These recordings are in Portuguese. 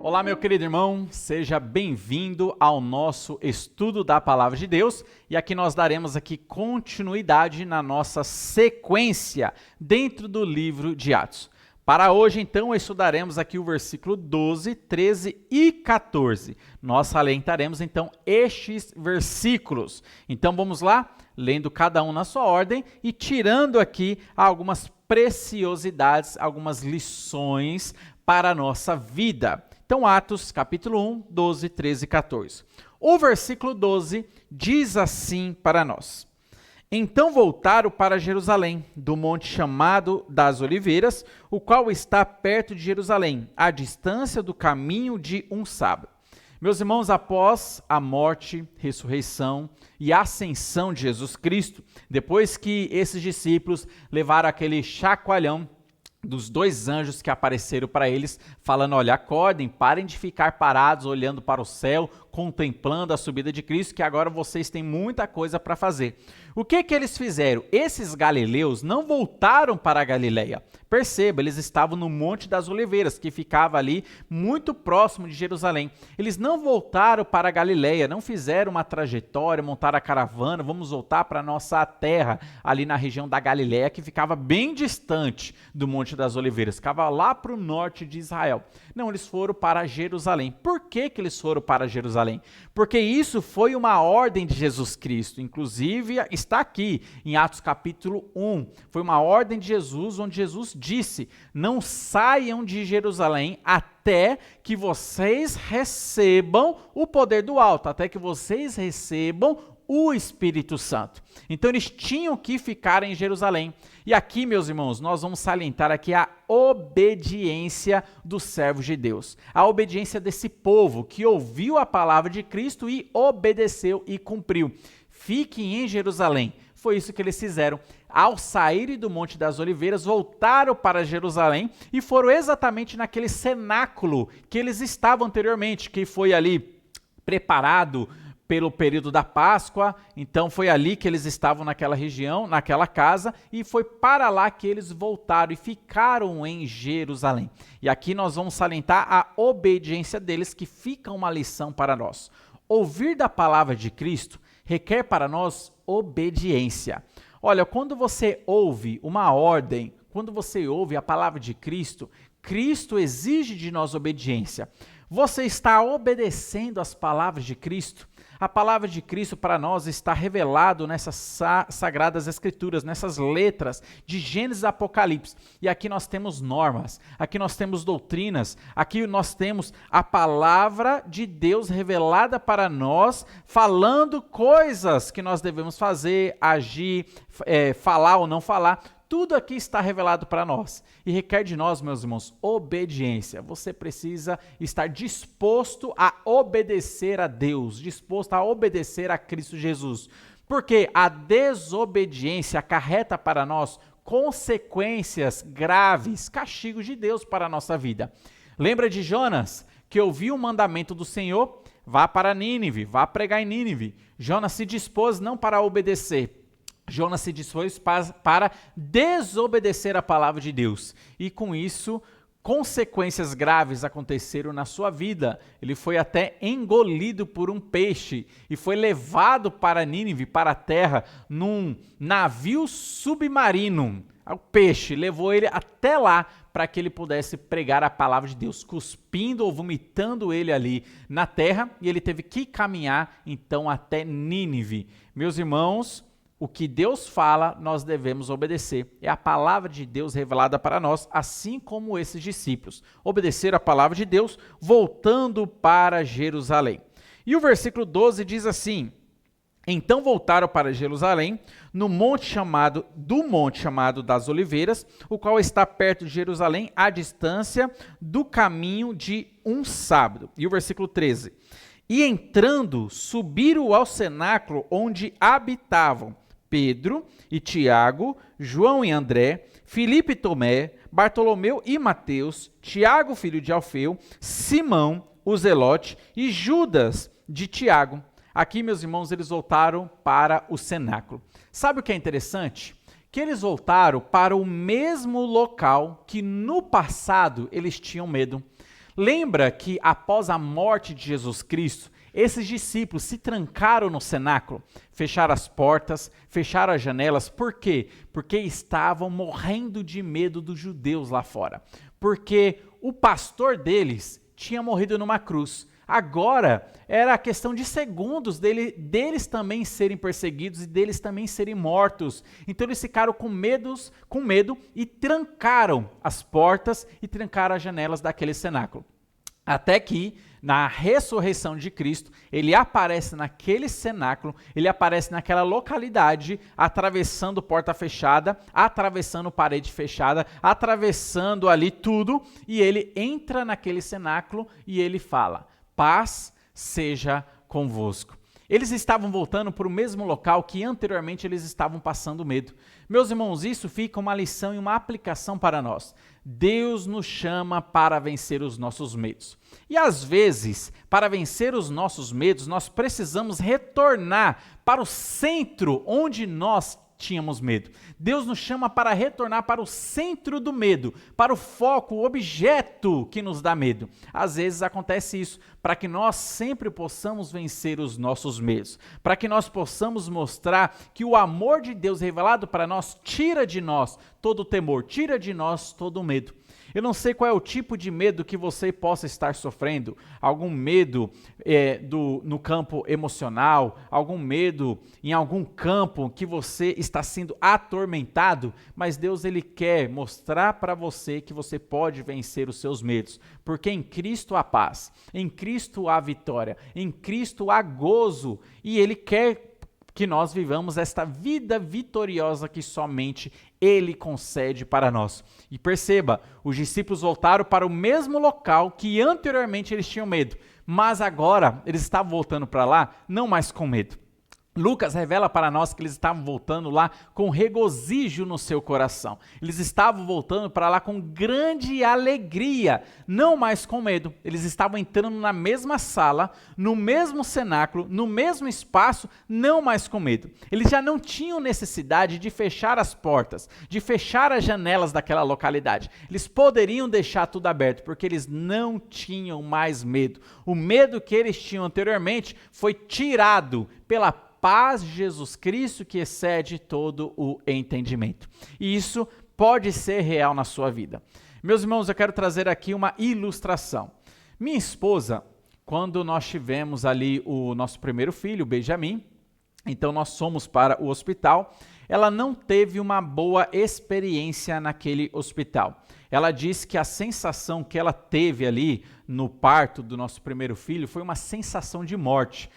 Olá, meu querido irmão, seja bem-vindo ao nosso estudo da Palavra de Deus e aqui nós daremos continuidade na nossa sequência dentro do livro de Atos. Para hoje, então, estudaremos aqui o versículo 12, 13 e 14. Nós salientaremos, então, estes versículos. Então, vamos lá, lendo cada um na sua ordem e tirando aqui algumas preciosidades, algumas lições para a nossa vida. Então, Atos, capítulo 1, 12, 13 e 14. O versículo 12 diz assim para nós: Então voltaram para Jerusalém, do monte chamado das Oliveiras, o qual está perto de Jerusalém, à distância do caminho de um sábado. Meus irmãos, após a morte, ressurreição e ascensão de Jesus Cristo, depois que esses discípulos levaram aquele chacoalhão dos dois anjos que apareceram para eles, falando, olha, acordem, parem de ficar parados, olhando para o céu, contemplando a subida de Cristo, que agora vocês têm muita coisa para fazer. O que eles fizeram? Esses galileus não voltaram para a Galileia. Perceba, eles estavam no Monte das Oliveiras, que ficava ali muito próximo de Jerusalém. Eles não voltaram para a Galileia, não fizeram uma trajetória, montaram a caravana, vamos voltar para a nossa terra, ali na região da Galileia, que ficava bem distante do Monte das Oliveiras, ficava lá para o norte de Israel. Não, eles foram para Jerusalém. Por que eles foram para Jerusalém? Porque isso foi uma ordem de Jesus Cristo, inclusive está aqui em Atos capítulo 1, foi uma ordem de Jesus, onde Jesus disse, não saiam de Jerusalém até que vocês recebam o poder do alto, até que vocês recebam o Espírito Santo. Então eles tinham que ficar em Jerusalém. E aqui, meus irmãos, nós vamos salientar aqui a obediência dos servos de Deus. A obediência desse povo que ouviu a palavra de Cristo e obedeceu e cumpriu. Fiquem em Jerusalém. Foi isso que eles fizeram. Ao saírem do Monte das Oliveiras, voltaram para Jerusalém e foram exatamente naquele cenáculo que eles estavam anteriormente, que foi ali preparado pelo período da Páscoa. Então foi ali que eles estavam naquela região, naquela casa, e foi para lá que eles voltaram e ficaram em Jerusalém. E aqui nós vamos salientar a obediência deles, que fica uma lição para nós. Ouvir da palavra de Cristo requer para nós obediência. Olha, quando você ouve uma ordem, quando você ouve a palavra de Cristo, Cristo exige de nós obediência. Você está obedecendo às palavras de Cristo? A palavra de Cristo para nós está revelado nessas sagradas escrituras, nessas letras de Gênesis e Apocalipse. E aqui nós temos normas, aqui nós temos doutrinas, aqui nós temos a palavra de Deus revelada para nós, falando coisas que nós devemos fazer, agir, falar ou não falar. Tudo aqui está revelado para nós e requer de nós, meus irmãos, obediência. Você precisa estar disposto a obedecer a Deus, disposto a obedecer a Cristo Jesus. Porque a desobediência acarreta para nós consequências graves, castigos de Deus para a nossa vida. Lembra de Jonas, que ouviu o mandamento do Senhor? Vá para Nínive, vá pregar em Nínive. Jonas se dispôs não para obedecer, Jonas se dispôs para desobedecer a palavra de Deus. E com isso, consequências graves aconteceram na sua vida. Ele foi até engolido por um peixe e foi levado para Nínive, para a terra, num navio submarino. O peixe levou ele até lá para que ele pudesse pregar a palavra de Deus, cuspindo ou vomitando ele ali na terra. E ele teve que caminhar então até Nínive. Meus irmãos, o que Deus fala, nós devemos obedecer. É a palavra de Deus revelada para nós, assim como esses discípulos. Obedecer a palavra de Deus, voltando para Jerusalém. E o versículo 12 diz assim: Então voltaram para Jerusalém, do monte chamado das Oliveiras, o qual está perto de Jerusalém, à distância do caminho de um sábado. E o versículo 13: E entrando, subiram ao cenáculo onde habitavam Pedro e Tiago, João e André, Filipe e Tomé, Bartolomeu e Mateus, Tiago, filho de Alfeu, Simão, o Zelote e Judas de Tiago. Aqui, meus irmãos, eles voltaram para o cenáculo. Sabe o que é interessante? Que eles voltaram para o mesmo local que no passado eles tinham medo. Lembra que após a morte de Jesus Cristo, esses discípulos se trancaram no cenáculo, fecharam as portas, fecharam as janelas. Por quê? Porque estavam morrendo de medo dos judeus lá fora. Porque o pastor deles tinha morrido numa cruz. Agora era a questão de segundos deles também serem perseguidos e deles também serem mortos. Então eles ficaram com medo e trancaram as portas e trancaram as janelas daquele cenáculo. Até que, na ressurreição de Cristo, ele aparece naquele cenáculo, ele aparece naquela localidade, atravessando porta fechada, atravessando parede fechada, atravessando ali tudo, e ele entra naquele cenáculo e ele fala: paz seja convosco. Eles estavam voltando para o mesmo local que anteriormente eles estavam passando medo. Meus irmãos, isso fica uma lição e uma aplicação para nós. Deus nos chama para vencer os nossos medos. E às vezes, para vencer os nossos medos, nós precisamos retornar para o centro onde nós tínhamos medo. Deus nos chama para retornar para o centro do medo, para o foco, o objeto que nos dá medo. Às vezes acontece isso, para que nós sempre possamos vencer os nossos medos, para que nós possamos mostrar que o amor de Deus revelado para nós tira de nós todo o temor, tira de nós todo o medo. Eu não sei qual é o tipo de medo que você possa estar sofrendo, algum medo no campo emocional, algum medo em algum campo que você está sendo atormentado, mas Deus ele quer mostrar para você que você pode vencer os seus medos, porque em Cristo há paz, em Cristo há vitória, em Cristo há gozo, e Ele quer que nós vivamos esta vida vitoriosa que somente Ele concede para nós. E perceba, os discípulos voltaram para o mesmo local que anteriormente eles tinham medo, mas agora eles estavam voltando para lá não mais com medo. Lucas revela para nós que eles estavam voltando lá com regozijo no seu coração. Eles estavam voltando para lá com grande alegria, não mais com medo. Eles estavam entrando na mesma sala, no mesmo cenáculo, no mesmo espaço, não mais com medo. Eles já não tinham necessidade de fechar as portas, de fechar as janelas daquela localidade. Eles poderiam deixar tudo aberto, porque eles não tinham mais medo. O medo que eles tinham anteriormente foi tirado pela paz de Jesus Cristo que excede todo o entendimento. E isso pode ser real na sua vida. Meus irmãos, eu quero trazer aqui uma ilustração. Minha esposa, quando nós tivemos ali o nosso primeiro filho, o Benjamin, então nós fomos para o hospital, ela não teve uma boa experiência naquele hospital. Ela disse que a sensação que ela teve ali no parto do nosso primeiro filho foi uma sensação de morte.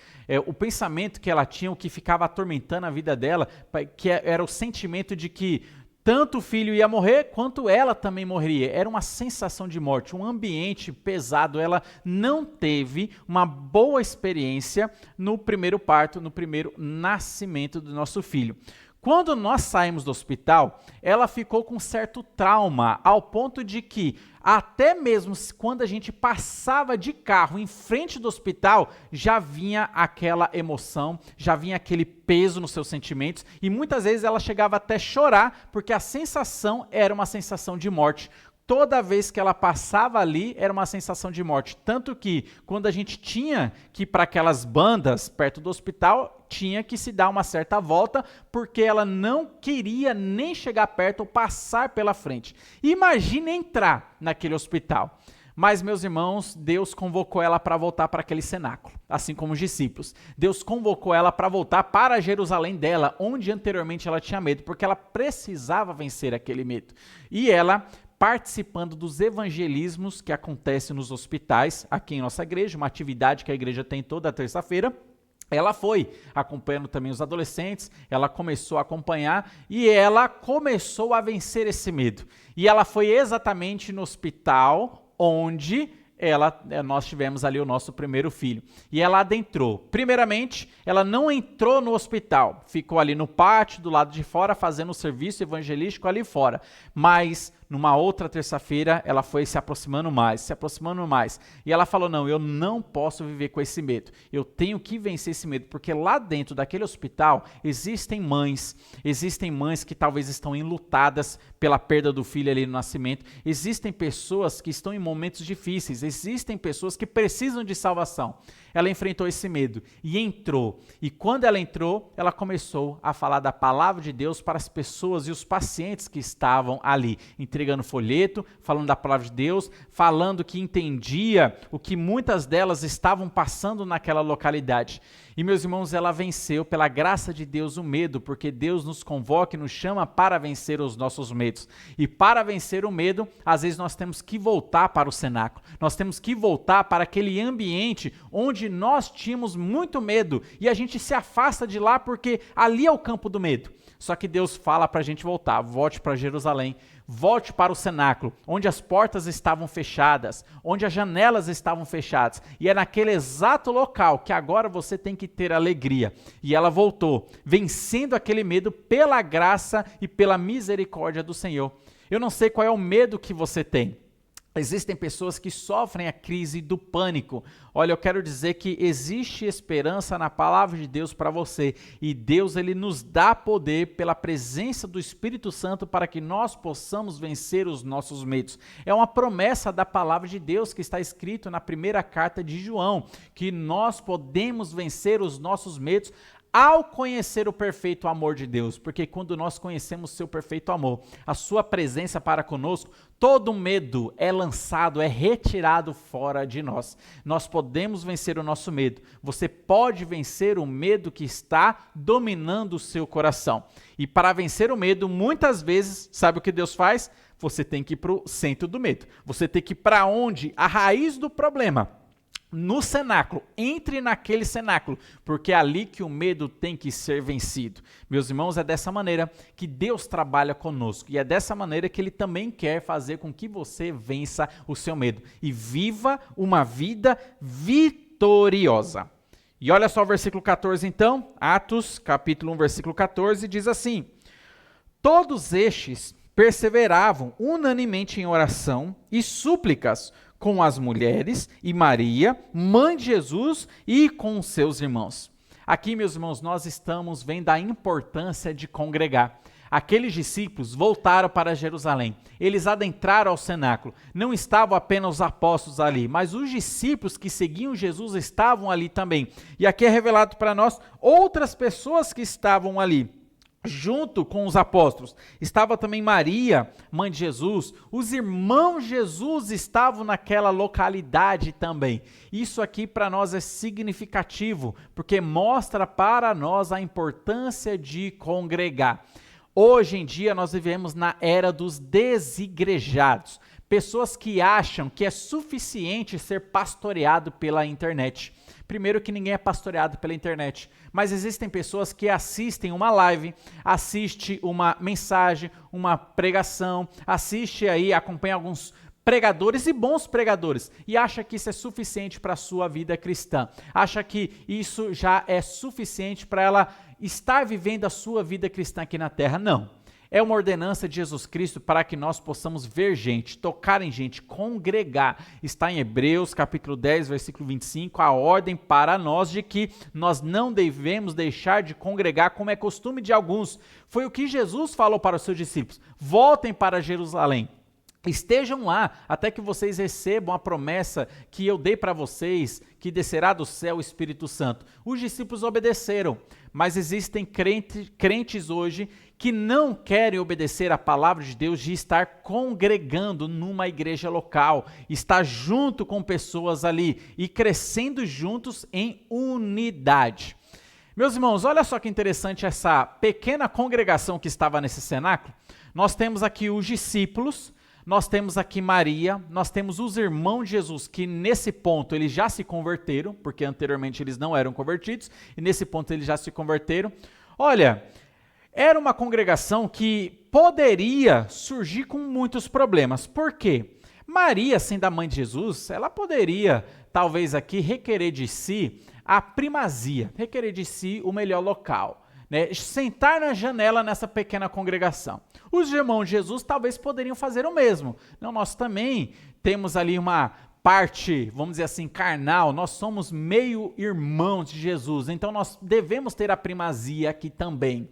O pensamento que ela tinha, o que ficava atormentando a vida dela, que era o sentimento de que tanto o filho ia morrer, quanto ela também morreria. Era uma sensação de morte, um ambiente pesado. Ela não teve uma boa experiência no primeiro parto, no primeiro nascimento do nosso filho. Quando nós saímos do hospital, ela ficou com certo trauma, ao ponto de que até mesmo quando a gente passava de carro em frente do hospital, já vinha aquela emoção, já vinha aquele peso nos seus sentimentos, e muitas vezes ela chegava até chorar, porque a sensação era uma sensação de morte. Toda vez que ela passava ali, era uma sensação de morte. Tanto que, quando a gente tinha que ir para aquelas bandas perto do hospital, tinha que se dar uma certa volta, porque ela não queria nem chegar perto ou passar pela frente. Imagine entrar naquele hospital. Mas, meus irmãos, Deus convocou ela para voltar para aquele cenáculo, assim como os discípulos. Deus convocou ela para voltar para Jerusalém dela, onde anteriormente ela tinha medo, porque ela precisava vencer aquele medo. E ela, participando dos evangelismos que acontecem nos hospitais, aqui em nossa igreja, uma atividade que a igreja tem toda terça-feira, ela foi acompanhando também os adolescentes, ela começou a acompanhar e ela começou a vencer esse medo. E ela foi exatamente no hospital onde nós tivemos ali o nosso primeiro filho. E ela adentrou. Primeiramente, ela não entrou no hospital, ficou ali no pátio, do lado de fora, fazendo o serviço evangelístico ali fora. Mas, numa outra terça-feira, ela foi se aproximando mais. E ela falou, não, eu não posso viver com esse medo. Eu tenho que vencer esse medo, porque lá dentro daquele hospital existem mães que talvez estão enlutadas pela perda do filho ali no nascimento. Existem pessoas que estão em momentos difíceis. existem pessoas que precisam de salvação. Ela enfrentou esse medo e entrou. E quando ela entrou, ela começou a falar da palavra de Deus para as pessoas e os pacientes que estavam ali, entregando folheto, falando da palavra de Deus, falando que entendia o que muitas delas estavam passando naquela localidade. E, meus irmãos, ela venceu, pela graça de Deus, o medo, porque Deus nos convoca e nos chama para vencer os nossos medos. E para vencer o medo, às vezes nós temos que voltar para o cenáculo. Nós temos que voltar para aquele ambiente onde nós tínhamos muito medo. E a gente se afasta de lá porque ali é o campo do medo. Só que Deus fala para a gente voltar, volte para Jerusalém, volte para o cenáculo, onde as portas estavam fechadas, onde as janelas estavam fechadas. E é naquele exato local que agora você tem que ter alegria. E ela voltou, vencendo aquele medo pela graça e pela misericórdia do Senhor. Eu não sei qual é o medo que você tem. Existem pessoas que sofrem a crise do pânico. Olha, eu quero dizer que existe esperança na palavra de Deus para você. E Deus, ele nos dá poder pela presença do Espírito Santo para que nós possamos vencer os nossos medos. É uma promessa da palavra de Deus que está escrito na primeira carta de João, que nós podemos vencer os nossos medos ao conhecer o perfeito amor de Deus, porque quando nós conhecemos o seu perfeito amor, a sua presença para conosco, todo medo é lançado, é retirado fora de nós. Nós podemos vencer o nosso medo. Você pode vencer o medo que está dominando o seu coração. E para vencer o medo, muitas vezes, sabe o que Deus faz? Você tem que ir para o centro do medo. Você tem que ir para onde? A raiz do problema. No cenáculo, entre naquele cenáculo, porque é ali que o medo tem que ser vencido. Meus irmãos, é dessa maneira que Deus trabalha conosco e é dessa maneira que Ele também quer fazer com que você vença o seu medo e viva uma vida vitoriosa. E olha só o versículo 14 então, Atos capítulo 1, versículo 14, diz assim: todos estes perseveravam unanimemente em oração e súplicas com as mulheres e Maria, mãe de Jesus, e com seus irmãos. Aqui, meus irmãos, nós estamos vendo a importância de congregar. Aqueles discípulos voltaram para Jerusalém, eles adentraram ao cenáculo, não estavam apenas os apóstolos ali, mas os discípulos que seguiam Jesus estavam ali também. E aqui é revelado para nós outras pessoas que estavam ali. Junto com os apóstolos, estava também Maria, mãe de Jesus, os irmãos de Jesus estavam naquela localidade também. Isso aqui para nós é significativo, porque mostra para nós a importância de congregar. Hoje em dia nós vivemos na era dos desigrejados, pessoas que acham que é suficiente ser pastoreado pela internet. Primeiro que ninguém é pastoreado pela internet, mas existem pessoas que assistem uma live, assistem uma mensagem, uma pregação, acompanha alguns pregadores e bons pregadores e acha que isso é suficiente para a sua vida cristã, acha que isso já é suficiente para ela estar vivendo a sua vida cristã aqui na terra. Não. É uma ordenança de Jesus Cristo para que nós possamos ver gente, tocar em gente, congregar. Está em Hebreus capítulo 10, versículo 25, a ordem para nós de que nós não devemos deixar de congregar como é costume de alguns. Foi o que Jesus falou para os seus discípulos: voltem para Jerusalém. Estejam lá até que vocês recebam a promessa que eu dei para vocês, que descerá do céu o Espírito Santo. Os discípulos obedeceram, mas existem crentes hoje que não querem obedecer a palavra de Deus de estar congregando numa igreja local, estar junto com pessoas ali e crescendo juntos em unidade. Meus irmãos, olha só que interessante essa pequena congregação que estava nesse cenáculo. Nós temos aqui os discípulos, nós temos aqui Maria, nós temos os irmãos de Jesus, que nesse ponto eles já se converteram, porque anteriormente eles não eram convertidos, e nesse ponto eles já se converteram. Olha, era uma congregação que poderia surgir com muitos problemas. Por quê? Maria, sendo a mãe de Jesus, ela poderia, talvez aqui, requerer de si a primazia, requerer de si o melhor local, né? Sentar na janela nessa pequena congregação. Os irmãos de Jesus talvez poderiam fazer o mesmo. Não, nós também temos ali uma parte, vamos dizer assim, carnal, nós somos meio irmãos de Jesus, então nós devemos ter a primazia aqui também.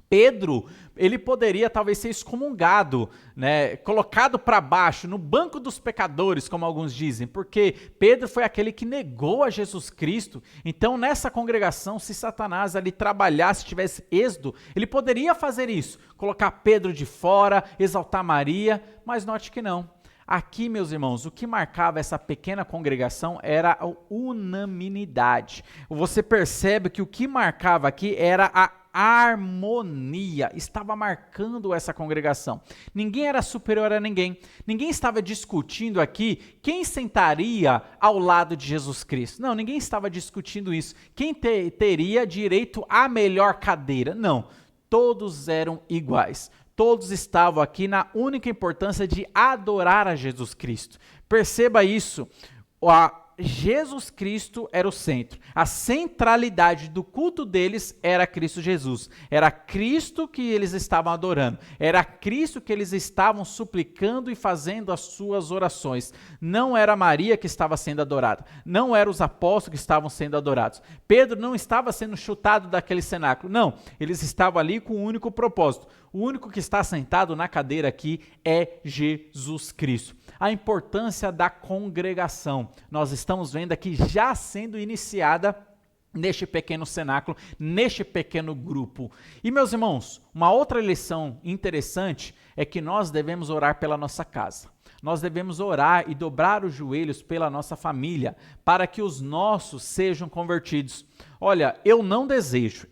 Pedro, ele poderia talvez ser excomungado, né, colocado para baixo, no banco dos pecadores, como alguns dizem, porque Pedro foi aquele que negou a Jesus Cristo. Então, nessa congregação, se Satanás ali trabalhasse, tivesse êxodo, ele poderia fazer isso, colocar Pedro de fora, exaltar Maria, mas note que não. Aqui, meus irmãos, o que marcava essa pequena congregação era a unanimidade. Você percebe que o que marcava aqui era a harmonia, estava marcando essa congregação. Ninguém era superior a ninguém. Ninguém estava discutindo aqui quem sentaria ao lado de Jesus Cristo. Não, ninguém estava discutindo isso. Quem teria direito à melhor cadeira. Não, todos eram iguais. Todos estavam aqui na única importância de adorar a Jesus Cristo. Perceba isso. Jesus Cristo era o centro. A centralidade do culto deles era Cristo Jesus. Era Cristo que eles estavam adorando. Era Cristo que eles estavam suplicando e fazendo as suas orações. Não era Maria que estava sendo adorada. Não eram os apóstolos que estavam sendo adorados. Pedro não estava sendo chutado daquele cenáculo. Não, eles estavam ali com um único propósito. O único que está sentado na cadeira aqui é Jesus Cristo. A importância da congregação. Nós estamos vendo aqui já sendo iniciada neste pequeno cenáculo, neste pequeno grupo. E, meus irmãos, uma outra lição interessante é que nós devemos orar pela nossa casa. Nós devemos orar e dobrar os joelhos pela nossa família, para que os nossos sejam convertidos. Olha, eu não desejo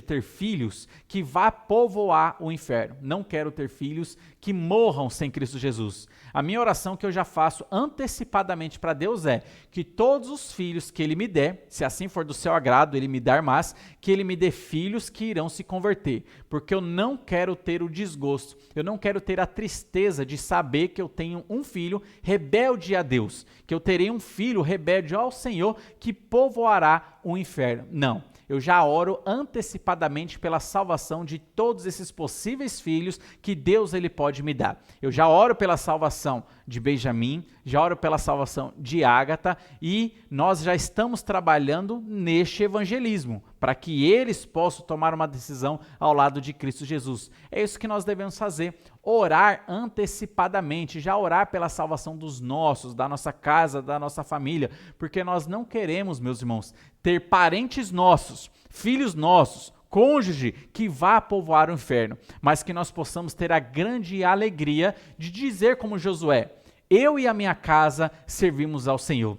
ter filhos que vá povoar o inferno. Não quero ter filhos que morram sem Cristo Jesus. A minha oração que eu já faço antecipadamente para Deus é que todos os filhos que Ele me der, se assim for do seu agrado, Ele me dar mais, que Ele me dê filhos que irão se converter. Porque eu não quero ter o desgosto, eu não quero ter a tristeza de saber que eu tenho um filho rebelde a Deus, que eu terei um filho rebelde ao Senhor que povoará o inferno. Não, eu já oro antecipadamente pela salvação de todos esses possíveis filhos que Deus ele pode me dar. Eu já oro pela salvação de Benjamim, já oro pela salvação de Ágata e nós já estamos trabalhando neste evangelismo para que eles possam tomar uma decisão ao lado de Cristo Jesus. É isso que nós devemos fazer, orar antecipadamente, já orar pela salvação dos nossos, da nossa casa, da nossa família, porque nós não queremos, meus irmãos, ter parentes nossos, filhos nossos, cônjuge que vá povoar o inferno, mas que nós possamos ter a grande alegria de dizer como Josué, eu e a minha casa servimos ao Senhor.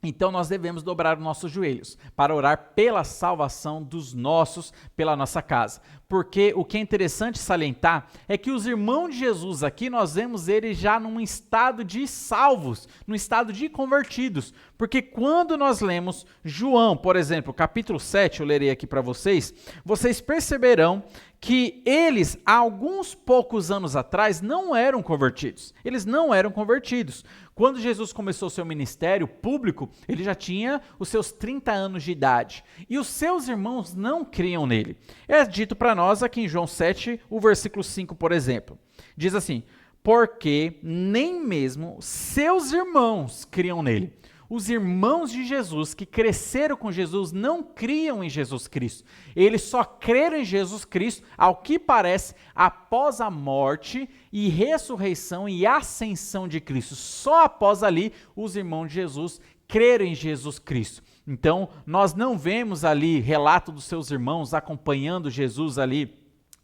Então nós devemos dobrar os nossos joelhos para orar pela salvação dos nossos, pela nossa casa. Porque o que é interessante salientar é que os irmãos de Jesus aqui, nós vemos eles já num estado de salvos, num estado de convertidos. Porque quando nós lemos João, por exemplo, capítulo 7, eu lerei aqui para vocês, vocês perceberão que eles, há alguns poucos anos atrás, não eram convertidos. Eles não eram convertidos. Quando Jesus começou seu ministério público, ele já tinha os seus 30 anos de idade. E os seus irmãos não criam nele. É dito para nós aqui em João 7, o versículo 5, por exemplo. Diz assim, porque nem mesmo seus irmãos criam nele. Os irmãos de Jesus que cresceram com Jesus não criam em Jesus Cristo. Eles só creram em Jesus Cristo, ao que parece, após a morte e ressurreição e ascensão de Cristo. Só após ali os irmãos de Jesus creram em Jesus Cristo. Então, nós não vemos ali relato dos seus irmãos acompanhando Jesus ali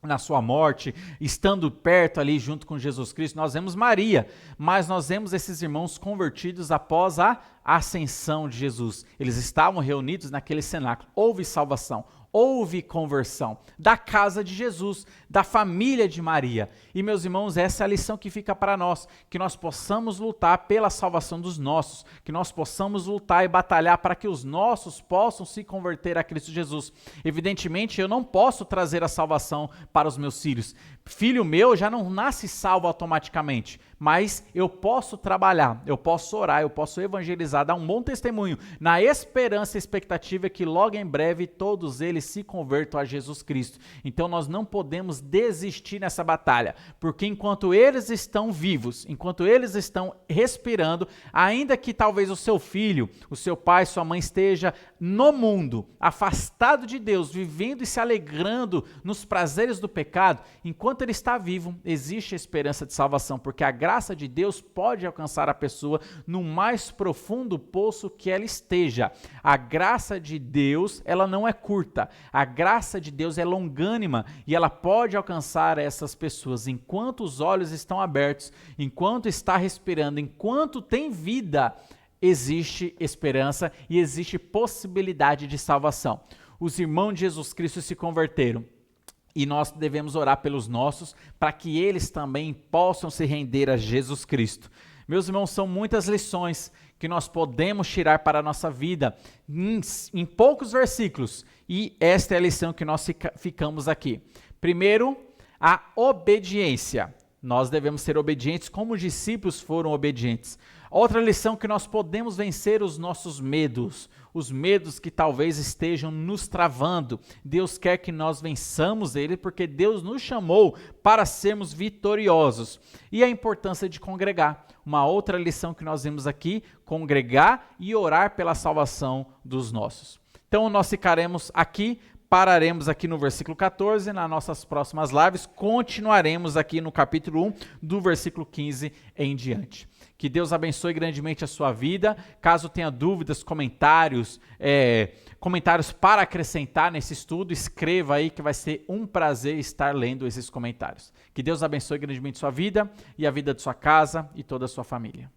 na sua morte, estando perto ali junto com Jesus Cristo. Nós vemos Maria, mas nós vemos esses irmãos convertidos após a ascensão de Jesus. Eles estavam reunidos naquele cenáculo. Houve salvação, houve conversão da casa de Jesus, da família de Maria. E, meus irmãos, essa é a lição que fica para nós, que nós possamos lutar pela salvação dos nossos, que nós possamos lutar e batalhar para que os nossos possam se converter a Cristo Jesus. Evidentemente, eu não posso trazer a salvação para os meus filhos. Filho meu já não nasce salvo automaticamente, mas eu posso trabalhar, eu posso orar, eu posso evangelizar, dar um bom testemunho, na esperança e expectativa que logo em breve todos eles se convertam a Jesus Cristo. Então nós não podemos desistir nessa batalha, porque enquanto eles estão vivos, enquanto eles estão respirando, ainda que talvez o seu filho, o seu pai, sua mãe esteja no mundo, afastado de Deus, vivendo e se alegrando nos prazeres do pecado, enquanto ele está vivo, existe a esperança de salvação, porque a graça de Deus pode alcançar a pessoa no mais profundo poço que ela esteja. A graça de Deus, ela não é curta. A graça de Deus é longânima e ela pode alcançar essas pessoas enquanto os olhos estão abertos, enquanto está respirando, enquanto tem vida. Existe esperança e existe possibilidade de salvação. Os irmãos de Jesus Cristo se converteram e nós devemos orar pelos nossos para que eles também possam se render a Jesus Cristo. Meus irmãos, são muitas lições que nós podemos tirar para a nossa vida em poucos versículos, e esta é a lição que nós ficamos aqui. Primeiro, a obediência. Nós devemos ser obedientes como os discípulos foram obedientes. Outra lição que nós podemos vencer os nossos medos, os medos que talvez estejam nos travando. Deus quer que nós vençamos ele porque Deus nos chamou para sermos vitoriosos. E a importância de congregar. Uma outra lição que nós vimos aqui, congregar e orar pela salvação dos nossos. Então nós ficaremos aqui. Pararemos aqui no versículo 14, nas nossas próximas lives, continuaremos aqui no capítulo 1, do versículo 15 em diante. Que Deus abençoe grandemente a sua vida. Caso tenha dúvidas, comentários para acrescentar nesse estudo, escreva aí que vai ser um prazer estar lendo esses comentários. Que Deus abençoe grandemente a sua vida e a vida de sua casa e toda a sua família.